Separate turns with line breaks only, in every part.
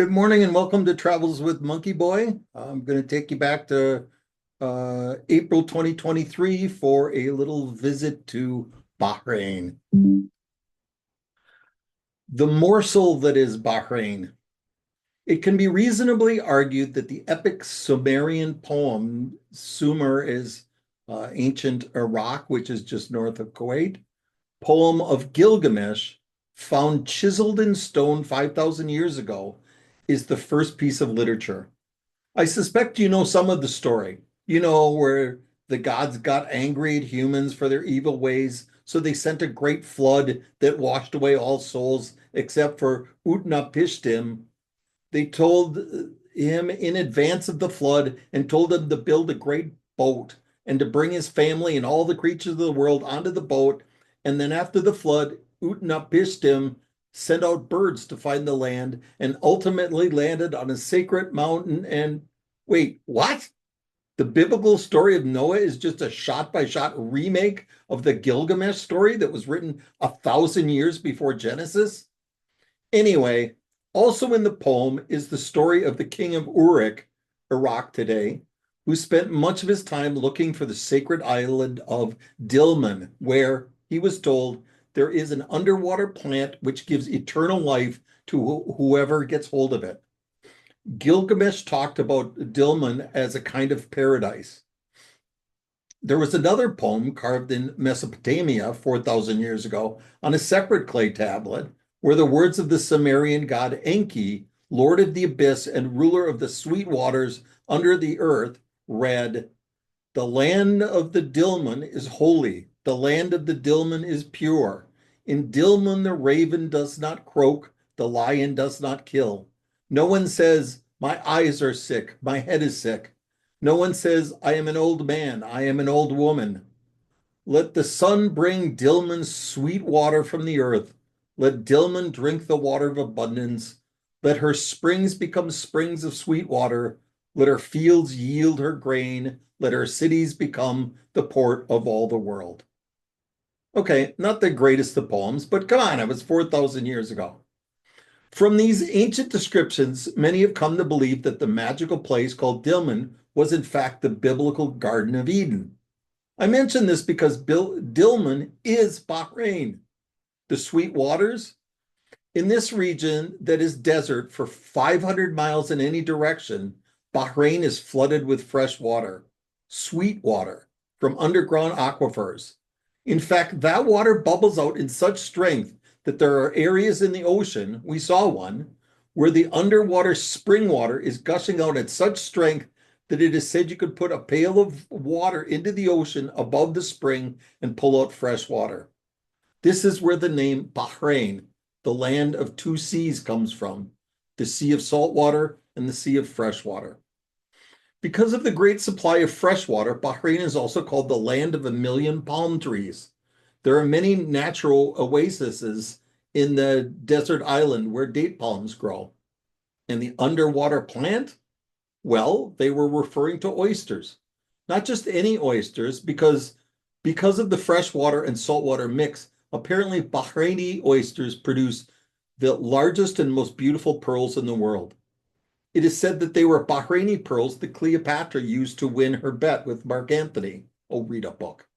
Good morning and welcome to Travels with Monkey Boy. I'm going to take you back to April 2023 for a little visit to Bahrain. The morsel that is Bahrain. It can be reasonably argued that the epic Sumerian poem, Sumer is ancient Iraq, which is just north of Kuwait, poem of Gilgamesh, found chiseled in stone 5,000 years ago, is the first piece of literature. I suspect you know some of the story. You know, where the gods got angry at humans for their evil ways, so they sent a great flood that washed away all souls except for Utnapishtim. They told him in advance of the flood and told him to build a great boat and to bring his family and all the creatures of the world onto the boat. And then after the flood, Utnapishtim sent out birds to find the land and ultimately landed on a sacred mountain. And wait, what? The biblical story of Noah is just a shot by shot remake of the Gilgamesh story that was written 1,000 years before Genesis? Anyway, also in the poem is the story of the king of Uruk, Iraq today, who spent much of his time looking for the sacred island of Dilmun, where he was told there is an underwater plant which gives eternal life to whoever gets hold of it. Gilgamesh talked about Dilmun as a kind of paradise. There was another poem carved in Mesopotamia 4,000 years ago on a separate clay tablet where the words of the Sumerian god Enki, lord of the abyss and ruler of the sweet waters under the earth, read, "The land of the Dilmun is holy. The land of the Dilmun is pure. In Dilmun the raven does not croak, the lion does not kill. No one says, my eyes are sick, my head is sick. No one says, I am an old man, I am an old woman. Let the sun bring Dilmun sweet water from the earth. Let Dilmun drink the water of abundance. Let her springs become springs of sweet water. Let her fields yield her grain. Let her cities become the port of all the world." Okay, not the greatest of poems, but come on, it was 4,000 years ago. From these ancient descriptions, many have come to believe that the magical place called Dilmun was in fact the biblical Garden of Eden. I mention this because Dilmun is Bahrain. The sweet waters in this region that is desert for 500 miles in any direction, Bahrain is flooded with fresh water, sweet water from underground aquifers. In fact, that water bubbles out in such strength that there are areas in the ocean, we saw one, where the underwater spring water is gushing out at such strength that it is said you could put a pail of water into the ocean above the spring and pull out fresh water. This is where the name Bahrain, the land of two seas, comes from, the sea of salt water and the sea of fresh water. Because of the great supply of fresh water, Bahrain is also called the land of a million palm trees. There are many natural oases in the desert island where date palms grow. And the underwater plant? Well, they were referring to oysters. Not just any oysters, because of the freshwater and saltwater mix, apparently Bahraini oysters produce the largest and most beautiful pearls in the world. It is said that they were Bahraini pearls that Cleopatra used to win her bet with Mark Antony. Oh, read a book.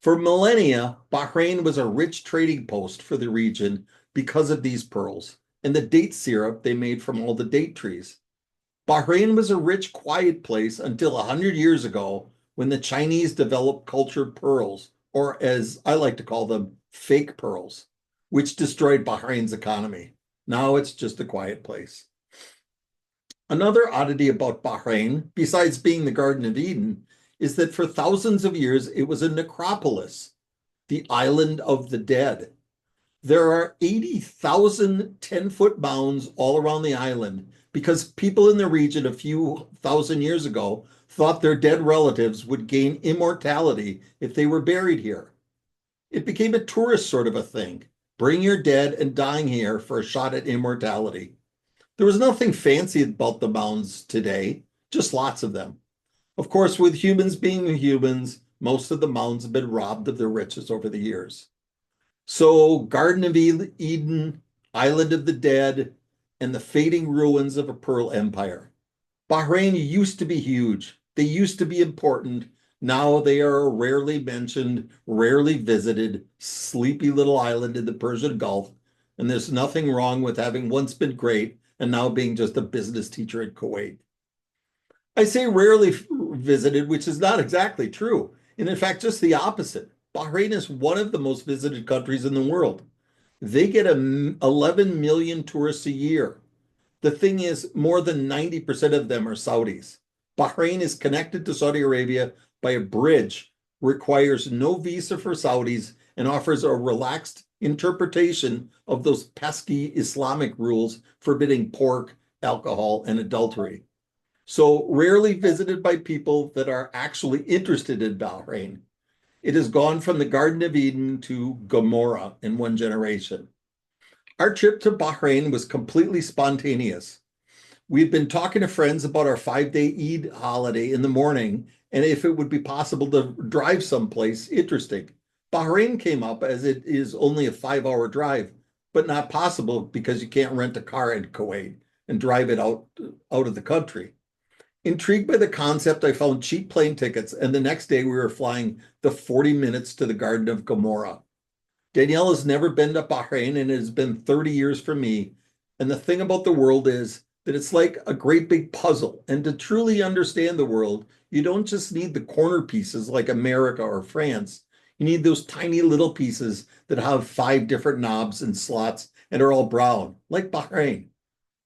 For millennia, Bahrain was a rich trading post for the region because of these pearls and the date syrup they made from all the date trees. Bahrain was a rich, quiet place until 100 years ago when the Chinese developed cultured pearls, or as I like to call them, fake pearls, which destroyed Bahrain's economy. Now it's just a quiet place. Another oddity about Bahrain, besides being the Garden of Eden, is that for thousands of years it was a necropolis, the island of the dead. There are 80,000 10-foot mounds all around the island because people in the region a few thousand years ago thought their dead relatives would gain immortality if they were buried here. It became a tourist sort of a thing. Bring your dead and dying here for a shot at immortality. There was nothing fancy about the mounds today, just lots of them. Of course, with humans being humans, most of the mounds have been robbed of their riches over the years. So, Garden of Eden, Island of the Dead, and the fading ruins of a pearl empire. Bahrain used to be huge. They used to be important. Now they are a rarely mentioned, rarely visited, sleepy little island in the Persian Gulf. And there's nothing wrong with having once been great and now being just a business teacher in Kuwait. I say rarely visited, which is not exactly true. And in fact, just the opposite. Bahrain is one of the most visited countries in the world. They get 11 million tourists a year. The thing is, more than 90% of them are Saudis. Bahrain is connected to Saudi Arabia by a bridge, requires no visa for Saudis, and offers a relaxed interpretation of those pesky Islamic rules forbidding pork, alcohol, and adultery. So rarely visited by people that are actually interested in Bahrain. It has gone from the Garden of Eden to Gomorrah in one generation. Our trip to Bahrain was completely spontaneous. We've been talking to friends about our 5-day Eid holiday in the morning and if it would be possible to drive someplace interesting. Bahrain came up as it is only a 5-hour drive, but not possible because you can't rent a car in Kuwait and drive it out of the country. Intrigued by the concept, I found cheap plane tickets, and the next day we were flying the 40 minutes to the Garden of Gomorrah. Danielle has never been to Bahrain, and it has been 30 years for me. And the thing about the world is that it's like a great big puzzle. And to truly understand the world, you don't just need the corner pieces like America or France. You need those tiny little pieces that have 5 different knobs and slots and are all brown, like Bahrain.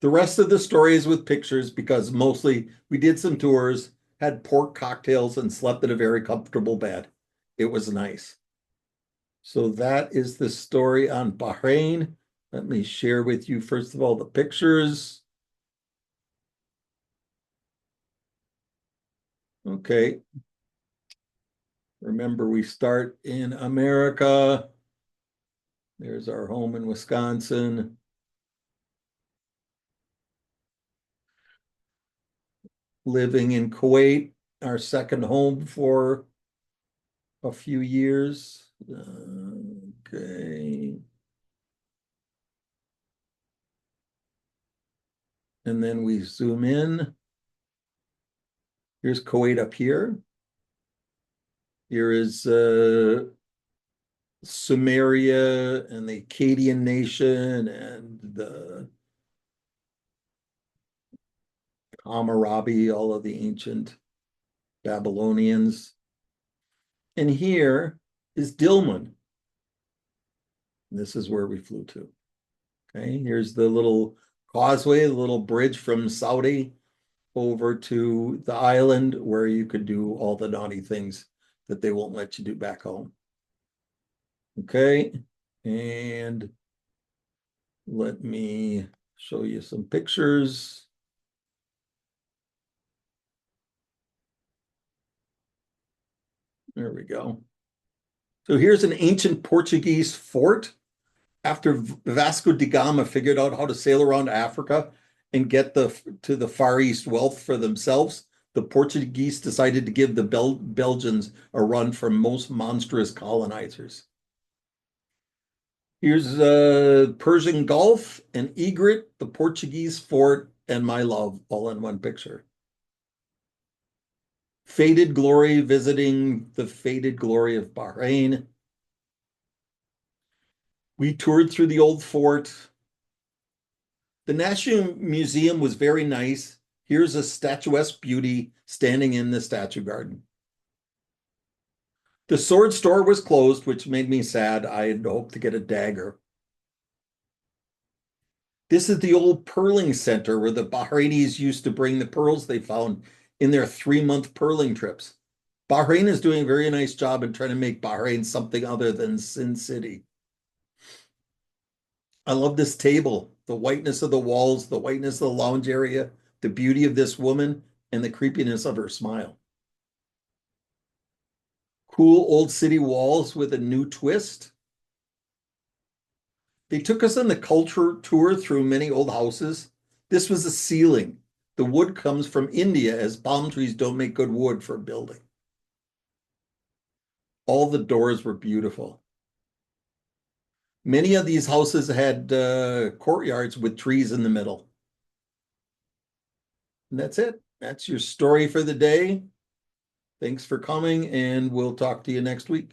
The rest of the story is with pictures because mostly we did some tours, had pork cocktails, and slept in a very comfortable bed. It was nice. So that is the story on Bahrain. Let me share with you, first of all, the pictures. Okay. Remember, we start in America. There's our home in Wisconsin. Living in Kuwait, our second home for a few years. Okay. And then we zoom in. Here's Kuwait up here. Here is Sumeria and the Akkadian nation and the Hammurabi, all of the ancient Babylonians. And here is Dilmun. This is where we flew to. Okay, here's the little causeway, the little bridge from Saudi over to the island where you could do all the naughty things that they won't let you do back home. Okay, and let me show you some pictures. There we go. So here's an ancient Portuguese fort. After Vasco da Gama figured out how to sail around Africa and get to the Far East wealth for themselves, the Portuguese decided to give the Belgians a run from most monstrous colonizers. Here's Persian Gulf and Egret, the Portuguese fort, and my love, all in one picture. Faded glory, visiting the faded glory of Bahrain. We toured through the old fort. The National Museum was very nice. Here's a statuesque beauty standing in the statue garden. The sword store was closed, which made me sad. I had hoped to get a dagger. This is the old pearling center where the Bahrainis used to bring the pearls they found in their 3-month pearling trips. Bahrain is doing a very nice job in trying to make Bahrain something other than Sin City. I love this table, the whiteness of the walls, the whiteness of the lounge area, the beauty of this woman, and the creepiness of her smile. Cool old city walls with a new twist. They took us on the culture tour through many old houses. This was a ceiling. The wood comes from India as palm trees don't make good wood for building. All the doors were beautiful. Many of these houses had courtyards with trees in the middle. And that's it. That's your story for the day. Thanks for coming, and we'll talk to you next week.